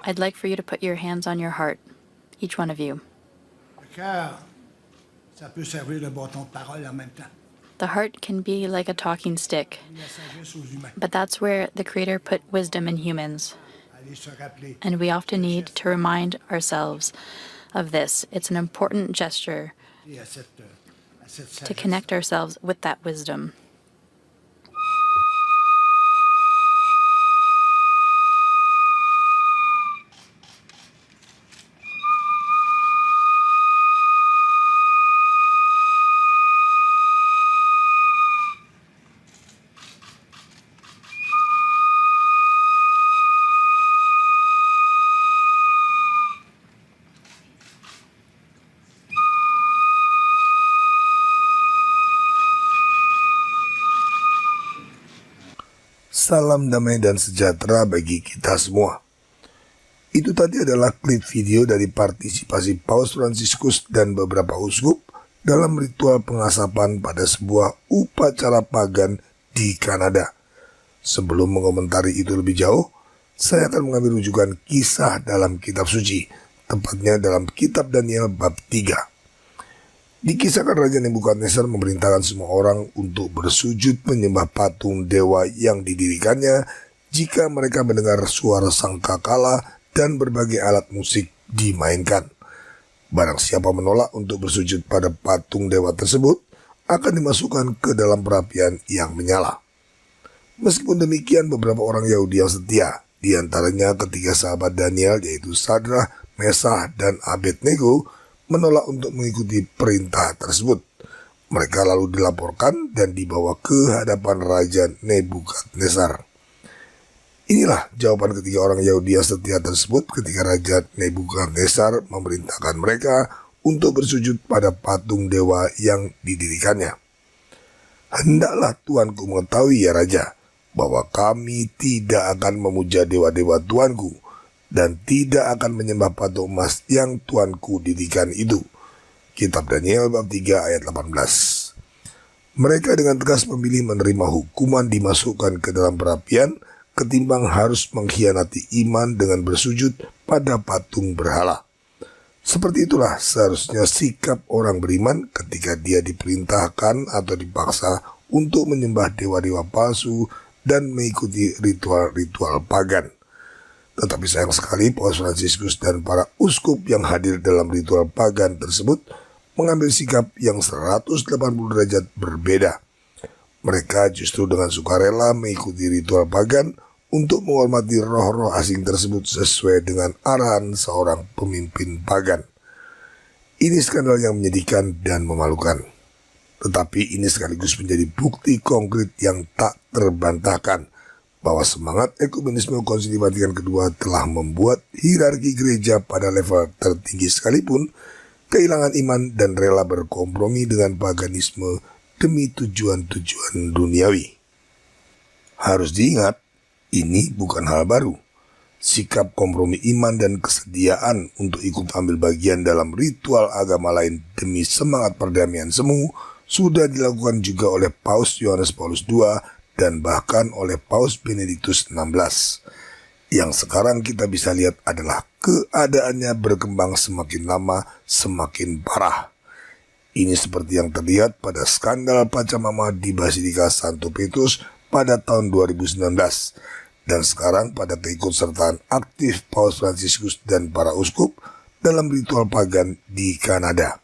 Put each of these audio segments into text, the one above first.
I'd like for you to put your hands on your heart, each one of you. Le cœur, ça peut servir de bâton de parole en même temps. The heart can be like a talking stick, La sagesse aux humains. but that's where the Creator put wisdom in humans. Allez se rappeler. And we often need to remind ourselves of this. It's an important gesture Et à cette to sagesse. connect ourselves with that wisdom. Salam damai dan sejahtera bagi kita semua. Itu tadi adalah klip video dari partisipasi Paus Fransiskus dan beberapa uskup dalam ritual pengasapan pada sebuah upacara pagan di Kanada. Sebelum mengomentari itu lebih jauh, saya akan mengambil rujukan kisah dalam kitab suci, tepatnya dalam kitab Daniel bab 3. Dikisahkan Raja Nebukadnezar memerintahkan semua orang untuk bersujud menyembah patung dewa yang didirikannya jika mereka mendengar suara sangkakala dan berbagai alat musik dimainkan. Barang siapa menolak untuk bersujud pada patung dewa tersebut akan dimasukkan ke dalam perapian yang menyala. Meskipun demikian, beberapa orang Yahudi yang setia, diantaranya ketiga sahabat Daniel yaitu Sadrah, Mesah, dan Abednego, menolak untuk mengikuti perintah tersebut. Mereka lalu dilaporkan dan dibawa ke hadapan Raja Nebukadnezar. Inilah jawaban ketiga orang Yahudi yang setia tersebut ketika Raja Nebukadnezar memerintahkan mereka untuk bersujud pada patung dewa yang didirikannya. Hendaklah tuanku mengetahui ya Raja, bahwa kami tidak akan memuja dewa-dewa tuanku, dan tidak akan menyembah patung emas yang tuanku dirikan itu. Kitab Daniel bab 3 ayat 18. Mereka dengan tegas memilih menerima hukuman dimasukkan ke dalam perapian ketimbang harus mengkhianati iman dengan bersujud pada patung berhala. Seperti itulah seharusnya sikap orang beriman ketika dia diperintahkan atau dipaksa untuk menyembah dewa-dewa palsu dan mengikuti ritual-ritual pagan. Tetapi sayang sekali Paus Fransiskus dan para uskup yang hadir dalam ritual pagan tersebut mengambil sikap yang 180 derajat berbeda. Mereka justru dengan sukarela mengikuti ritual pagan untuk menghormati roh-roh asing tersebut sesuai dengan arahan seorang pemimpin pagan. Ini skandal yang menyedihkan dan memalukan. Tetapi ini sekaligus menjadi bukti konkret yang tak terbantahkan bahwa semangat ekumenisme Konsili Vatikan II telah membuat hierarki gereja pada level tertinggi sekalipun kehilangan iman dan rela berkompromi dengan paganisme demi tujuan-tujuan duniawi. Harus diingat, ini bukan hal baru. Sikap kompromi iman dan kesediaan untuk ikut ambil bagian dalam ritual agama lain demi semangat perdamaian semu sudah dilakukan juga oleh Paus Yohanes Paulus II dan bahkan oleh Paus Benediktus XVI. Yang sekarang kita bisa lihat adalah keadaannya berkembang semakin lama semakin parah. Ini seperti yang terlihat pada skandal Pachamama di Basilika Santo Petrus pada tahun 2019 dan sekarang pada keikutsertaan aktif Paus Fransiskus dan para uskup dalam ritual pagan di Kanada.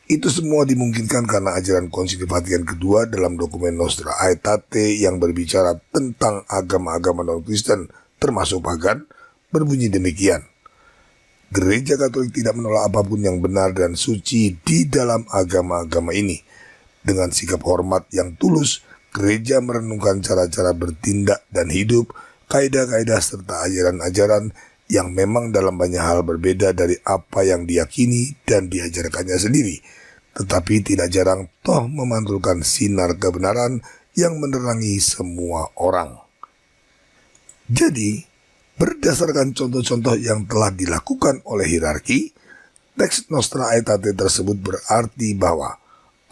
Itu semua dimungkinkan karena ajaran Konsili Vatikan II dalam dokumen Nostra Aetate yang berbicara tentang agama-agama non-Kristen termasuk pagan berbunyi demikian. Gereja Katolik tidak menolak apapun yang benar dan suci di dalam agama-agama ini. Dengan sikap hormat yang tulus, gereja merenungkan cara-cara bertindak dan hidup, kaidah-kaidah serta ajaran-ajaran yang memang dalam banyak hal berbeda dari apa yang diyakini dan diajarkannya sendiri, tetapi tidak jarang toh memantulkan sinar kebenaran yang menerangi semua orang. Jadi, berdasarkan contoh-contoh yang telah dilakukan oleh hierarki, teks Nostra Aetate tersebut berarti bahwa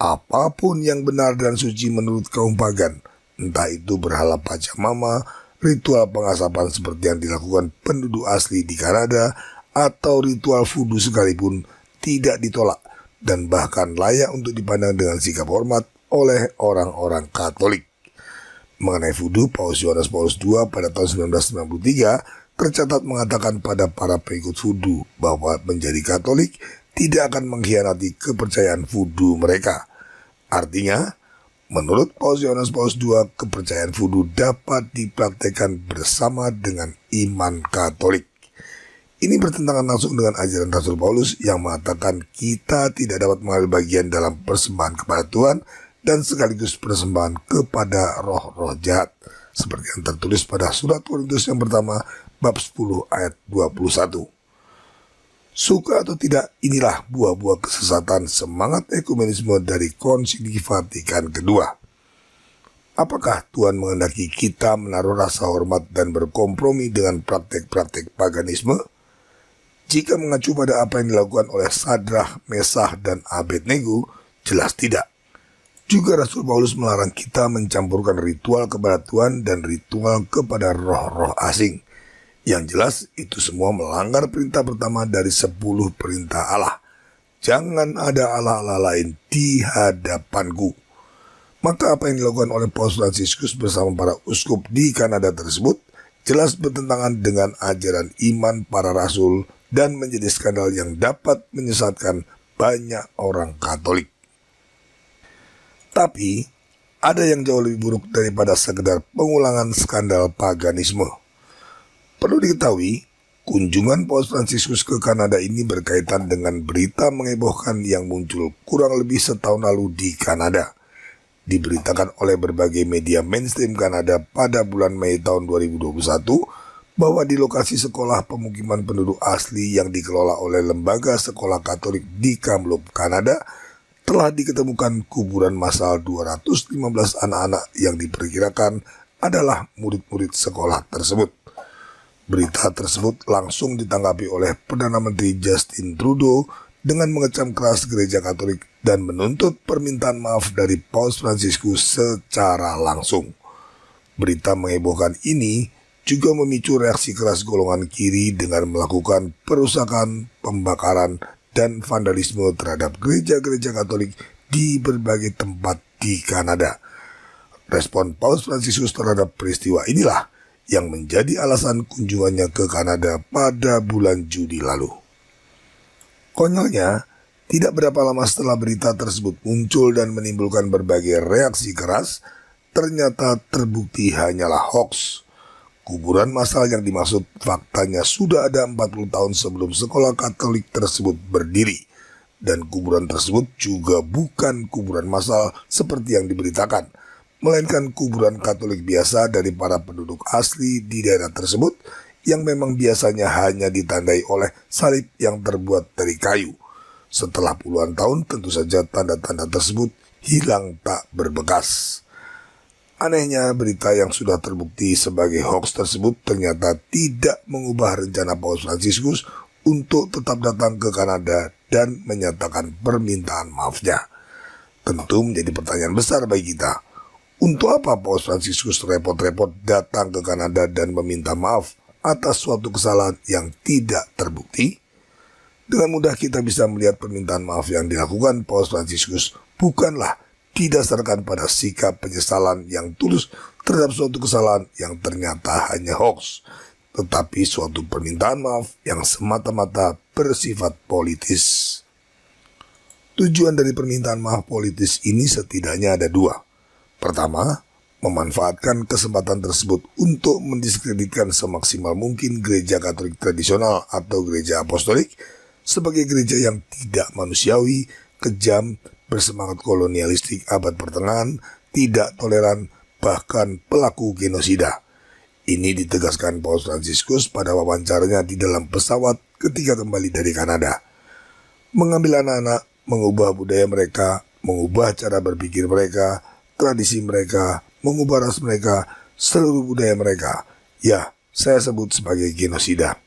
apapun yang benar dan suci menurut kaum pagan, entah itu berhala Pachamama ritual pengasapan seperti yang dilakukan penduduk asli di Kanada atau ritual voodoo sekalipun tidak ditolak dan bahkan layak untuk dipandang dengan sikap hormat oleh orang-orang Katolik. Mengenai voodoo, Paus Yohanes Paulus II pada tahun 1993 tercatat mengatakan pada para pengikut voodoo bahwa menjadi Katolik tidak akan mengkhianati kepercayaan voodoo mereka. Artinya, menurut Paus Yohanes Paulus II, kepercayaan voodoo dapat dipraktekkan bersama dengan iman Katolik. Ini bertentangan langsung dengan ajaran Rasul Paulus yang mengatakan kita tidak dapat mengambil bagian dalam persembahan kepada Tuhan dan sekaligus persembahan kepada roh-roh jahat, seperti yang tertulis pada surat Korintus yang pertama bab 10 ayat 21. Suka atau tidak, inilah buah-buah kesesatan semangat ekumenisme dari Konsili Vatikan kedua. Apakah Tuhan menghendaki kita menaruh rasa hormat dan berkompromi dengan praktek-praktek paganisme? Jika mengacu pada apa yang dilakukan oleh Sadrah, Mesah, dan Abednego, jelas tidak. Juga Rasul Paulus melarang kita mencampurkan ritual kepada Tuhan dan ritual kepada roh-roh asing. Yang jelas itu semua melanggar perintah pertama dari 10 perintah Allah. Jangan ada Allah-Allah lain di hadapanku. Maka apa yang dilakukan oleh Paus Fransiskus bersama para uskup di Kanada tersebut jelas bertentangan dengan ajaran iman para rasul dan menjadi skandal yang dapat menyesatkan banyak orang Katolik. Tapi, ada yang jauh lebih buruk daripada sekedar pengulangan skandal paganisme. Perlu diketahui, kunjungan Paus Fransiskus ke Kanada ini berkaitan dengan berita menghebohkan yang muncul kurang lebih setahun lalu di Kanada. Diberitakan oleh berbagai media mainstream Kanada pada bulan Mei tahun 2021, bahwa di lokasi sekolah pemukiman penduduk asli yang dikelola oleh Lembaga Sekolah Katolik di Kamloops, Kanada, telah diketemukan kuburan massal 215 anak-anak yang diperkirakan adalah murid-murid sekolah tersebut. Berita tersebut langsung ditanggapi oleh Perdana Menteri Justin Trudeau dengan mengecam keras gereja Katolik dan menuntut permintaan maaf dari Paus Fransiskus secara langsung. Berita menghebohkan ini juga memicu reaksi keras golongan kiri dengan melakukan perusakan, pembakaran, dan vandalisme terhadap gereja-gereja Katolik di berbagai tempat di Kanada. Respon Paus Fransiskus terhadap peristiwa inilah yang menjadi alasan kunjungannya ke Kanada pada bulan Juli lalu. Konyolnya, tidak berapa lama setelah berita tersebut muncul dan menimbulkan berbagai reaksi keras, ternyata terbukti hanyalah hoax. Kuburan massal yang dimaksud faktanya sudah ada 40 tahun sebelum sekolah Katolik tersebut berdiri. Dan kuburan tersebut juga bukan kuburan massal seperti yang diberitakan, melainkan kuburan Katolik biasa dari para penduduk asli di daerah tersebut yang memang biasanya hanya ditandai oleh salib yang terbuat dari kayu. Setelah puluhan tahun tentu saja tanda-tanda tersebut hilang tak berbekas. Anehnya, berita yang sudah terbukti sebagai hoax tersebut ternyata tidak mengubah rencana Paus Fransiskus untuk tetap datang ke Kanada dan menyatakan permintaan maafnya. Tentu menjadi pertanyaan besar bagi kita. Untuk apa Paus Fransiskus repot-repot datang ke Kanada dan meminta maaf atas suatu kesalahan yang tidak terbukti? Dengan mudah kita bisa melihat permintaan maaf yang dilakukan Paus Fransiskus bukanlah didasarkan pada sikap penyesalan yang tulus terhadap suatu kesalahan yang ternyata hanya hoax, tetapi suatu permintaan maaf yang semata-mata bersifat politis. Tujuan dari permintaan maaf politis ini setidaknya ada dua. Pertama, memanfaatkan kesempatan tersebut untuk mendiskreditkan semaksimal mungkin gereja Katolik tradisional atau gereja apostolik sebagai gereja yang tidak manusiawi, kejam, bersemangat kolonialistik abad pertengahan, tidak toleran, bahkan pelaku genosida. Ini ditegaskan Paus Fransiskus pada wawancaranya di dalam pesawat ketika kembali dari Kanada. Mengambil anak-anak, mengubah budaya mereka, mengubah cara berpikir mereka, tradisi mereka, mengubah ras mereka, seluruh budaya mereka. Ya, saya sebut sebagai genosida.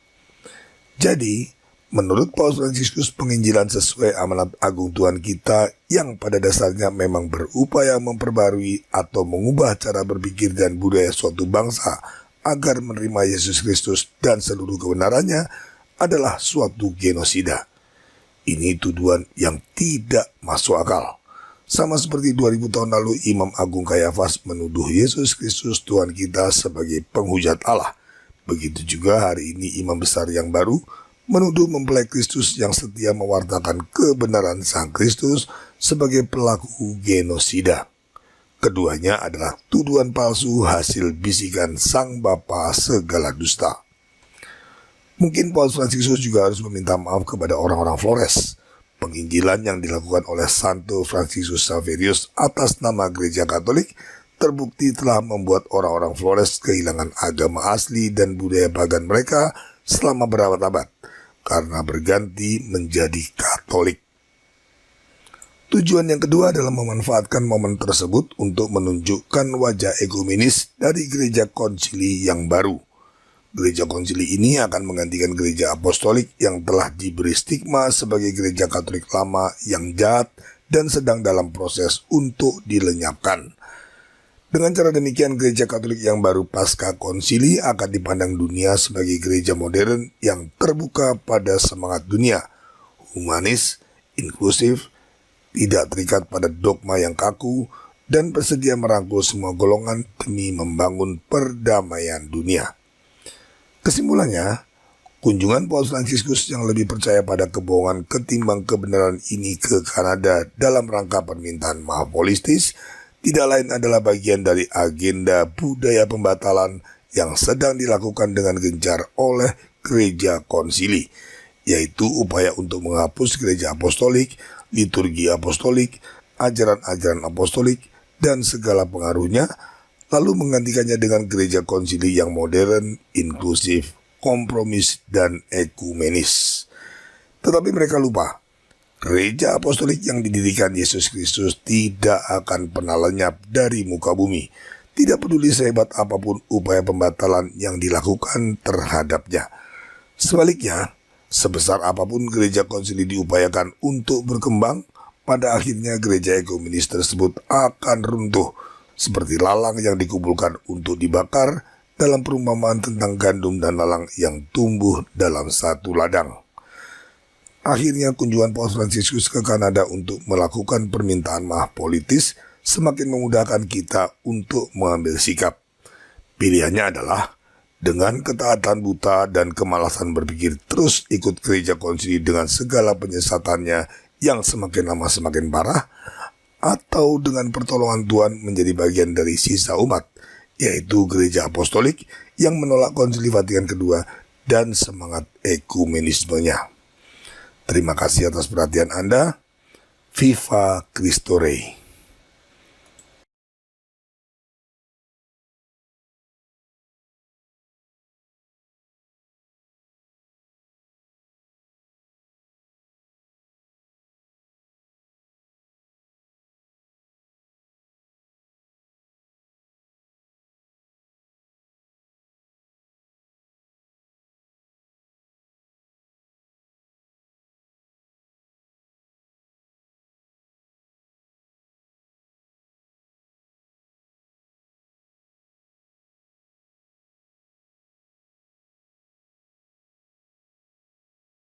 Jadi, menurut Paus Fransiskus, penginjilan sesuai amanat agung Tuhan kita yang pada dasarnya memang berupaya memperbarui atau mengubah cara berpikir dan budaya suatu bangsa agar menerima Yesus Kristus dan seluruh kebenarannya adalah suatu genosida. Ini tuduhan yang tidak masuk akal. Sama seperti 2000 tahun lalu Imam Agung Kayafas menuduh Yesus Kristus Tuhan kita sebagai penghujat Allah. Begitu juga hari ini imam besar yang baru menuduh mempelai Kristus yang setia mewartakan kebenaran Sang Kristus sebagai pelaku genosida. Keduanya adalah tuduhan palsu hasil bisikan Sang Bapa segala dusta. Mungkin Paus Fransiskus juga harus meminta maaf kepada orang-orang Flores. Penginjilan yang dilakukan oleh Santo Fransiskus Xaverius atas nama Gereja Katolik terbukti telah membuat orang-orang Flores kehilangan agama asli dan budaya pagan mereka selama berabad-abad karena berganti menjadi Katolik. Tujuan yang kedua adalah memanfaatkan momen tersebut untuk menunjukkan wajah ekumenis dari Gereja Konsili yang baru. Gereja Konsili ini akan menggantikan Gereja Apostolik yang telah diberi stigma sebagai Gereja Katolik lama yang jahat dan sedang dalam proses untuk dilenyapkan. Dengan cara demikian, Gereja Katolik yang baru pasca konsili akan dipandang dunia sebagai gereja modern yang terbuka pada semangat dunia, humanis, inklusif, tidak terikat pada dogma yang kaku, dan bersedia merangkul semua golongan demi membangun perdamaian dunia. Kesimpulannya, kunjungan Paus Fransiskus yang lebih percaya pada kebohongan ketimbang kebenaran ini ke Kanada dalam rangka permintaan maaf holistis tidak lain adalah bagian dari agenda budaya pembatalan yang sedang dilakukan dengan gencar oleh Gereja Konsili, yaitu upaya untuk menghapus Gereja Apostolik, liturgi apostolik, ajaran-ajaran apostolik, dan segala pengaruhnya, lalu menggantikannya dengan Gereja Konsili yang modern, inklusif, kompromis, dan ekumenis. Tetapi mereka lupa, Gereja Apostolik yang didirikan Yesus Kristus tidak akan pernah lenyap dari muka bumi, tidak peduli sehebat apapun upaya pembatalan yang dilakukan terhadapnya. Sebaliknya, sebesar apapun Gereja Konsili diupayakan untuk berkembang, pada akhirnya gereja ekumenis tersebut akan runtuh, seperti lalang yang dikumpulkan untuk dibakar dalam perumpamaan tentang gandum dan lalang yang tumbuh dalam satu ladang. Akhirnya kunjungan Paus Fransiskus ke Kanada untuk melakukan permintaan maaf politis semakin memudahkan kita untuk mengambil sikap. Pilihannya adalah dengan ketaatan buta dan kemalasan berpikir terus ikut Gereja Konsili dengan segala penyesatannya yang semakin lama semakin parah, atau dengan pertolongan Tuhan menjadi bagian dari sisa umat, yaitu Gereja Apostolik yang menolak Konsili Vatikan II dan semangat ekumenismenya. Terima kasih atas perhatian Anda. Viva Cristo Rey.